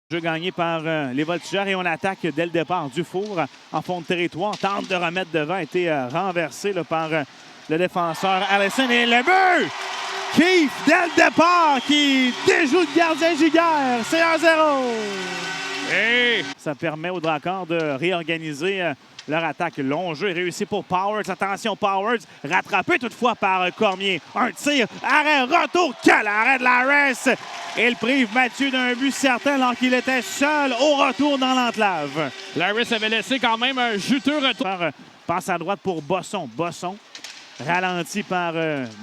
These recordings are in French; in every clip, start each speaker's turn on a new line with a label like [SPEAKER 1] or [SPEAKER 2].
[SPEAKER 1] Jeu gagné par les Voltigeurs et on attaque dès le départ. Dufour en fond de territoire, tente de remettre devant, a été renversé là, par le défenseur Allison. Et le but! Keefe, dès le départ, qui déjoue le gardien Giguère. C'est 1-0. Et ça permet aux Dracars de réorganiser leur attaque. Long jeu réussi pour Powers. Attention, Powers rattrapé toutefois par Cormier. Un tir, arrêt, retour. Quel arrêt de Larès! Il prive Mathieu d'un but certain alors qu'il était seul au retour dans l'enclave.
[SPEAKER 2] Larès avait laissé quand même un juteux retour.
[SPEAKER 1] Passe à droite pour Bosson. Bosson ralenti par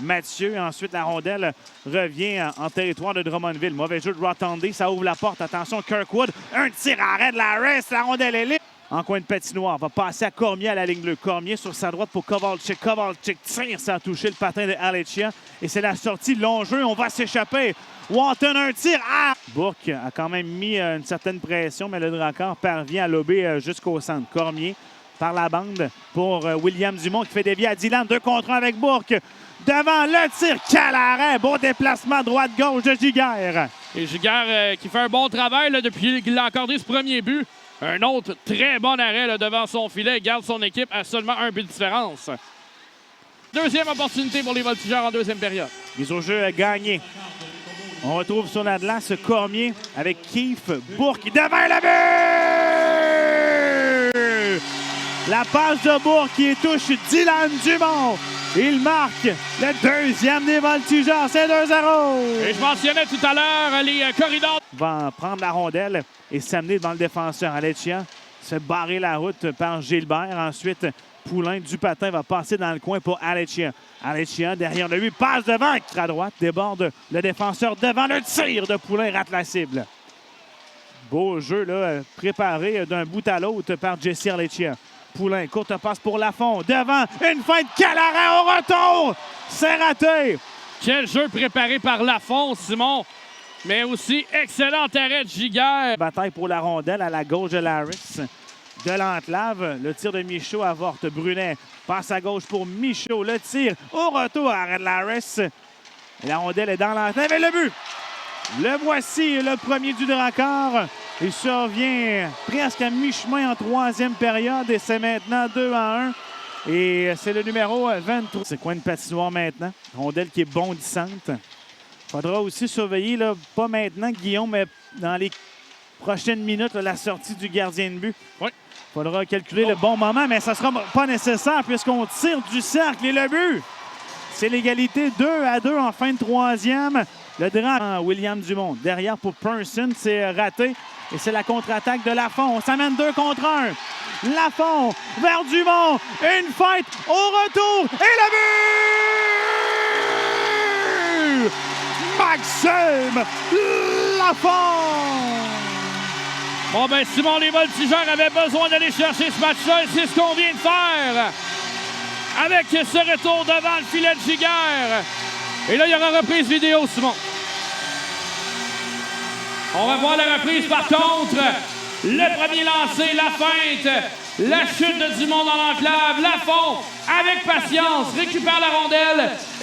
[SPEAKER 1] Mathieu. Ensuite, la rondelle revient en territoire de Drummondville. Mauvais jeu de Rotondi. Ça ouvre la porte. Attention, Kirkwood. Un tir arrêt de Larès. La rondelle est libre. En coin de patinoire, va passer à Cormier à la ligne bleue. Cormier sur sa droite pour Kovalchik. Kovalchik tire sans toucher le patin de Alechia. Et c'est la sortie de long jeu. On va s'échapper. Wanton, un tir. Ah! Bourque a quand même mis une certaine pression, mais le Drakkar parvient à lober jusqu'au centre. Cormier par la bande pour William Dumont qui fait dévier à Dylan. 2 contre 1 avec Bourque. Devant le tir. Quel arrêt! Bon déplacement droite-gauche de Giguère.
[SPEAKER 2] Et Giguère qui fait un bon travail là, depuis qu'il a accordé ce premier but. Un autre très bon arrêt là, devant son filet. Garde son équipe à seulement un but de différence. Deuxième opportunité pour les Voltigeurs en deuxième période.
[SPEAKER 1] Mise au jeu gagnée. On retrouve sur la glace Cormier avec Keefe. Bourque devant le but! La passe de Bourque qui touche Dylan Dumont. Il marque le deuxième des Voltigeurs. C'est 2-0.
[SPEAKER 2] Et je mentionnais tout à l'heure les corridors.
[SPEAKER 1] Va prendre la rondelle et s'amener devant le défenseur. Alechia se barrer la route par Gilbert. Ensuite, Poulain du patin va passer dans le coin pour Alechia. Alechia derrière le but, passe devant. À droite, déborde le défenseur devant le tir de Poulain, rate la cible. Beau jeu là, préparé d'un bout à l'autre par Jesse Alechia. Poulain, courte passe pour Lafont. Devant, une feinte, quel arrêt au retour! C'est raté!
[SPEAKER 2] Quel jeu préparé par Lafont, Simon. Mais aussi, excellent arrêt de Giguère.
[SPEAKER 1] Bataille pour la rondelle à la gauche de Larès. De l'enclave, le tir de Michaud avorte. Brunet passe à gauche pour Michaud. Le tir au retour, arrêt de Larès. La rondelle est dans l'enclave et le but! Le voici, le premier du Drakkar. Il survient presque à mi-chemin en troisième période et c'est maintenant 2-1. Et c'est le numéro 23. C'est coin de patinoire maintenant. Rondelle qui est bondissante. Faudra aussi surveiller, là, pas maintenant, Guillaume, mais dans les prochaines minutes, là, la sortie du gardien de but.
[SPEAKER 2] Oui.
[SPEAKER 1] Faudra calculer le bon moment, mais ça ne sera pas nécessaire puisqu'on tire du cercle et le but. C'est l'égalité 2-2 en fin de troisième. Le drame, William Dumont. Derrière pour Person, c'est raté. Et c'est la contre-attaque de Lafont. On s'amène 2 contre 1. Lafont vers Dumont. Une feinte au retour. Et le but! Maxime Lafont!
[SPEAKER 2] Bon, ben Simon, les Voltigeurs avaient besoin d'aller chercher ce match-là et c'est ce qu'on vient de faire. Avec ce retour devant le filet de Giguère. Et là, il y aura reprise vidéo, Simon. On va voir la reprise, par contre. Le premier lancé, la feinte, la chute de Dumont dans l'enclave, Lafont, avec patience, récupère la rondelle.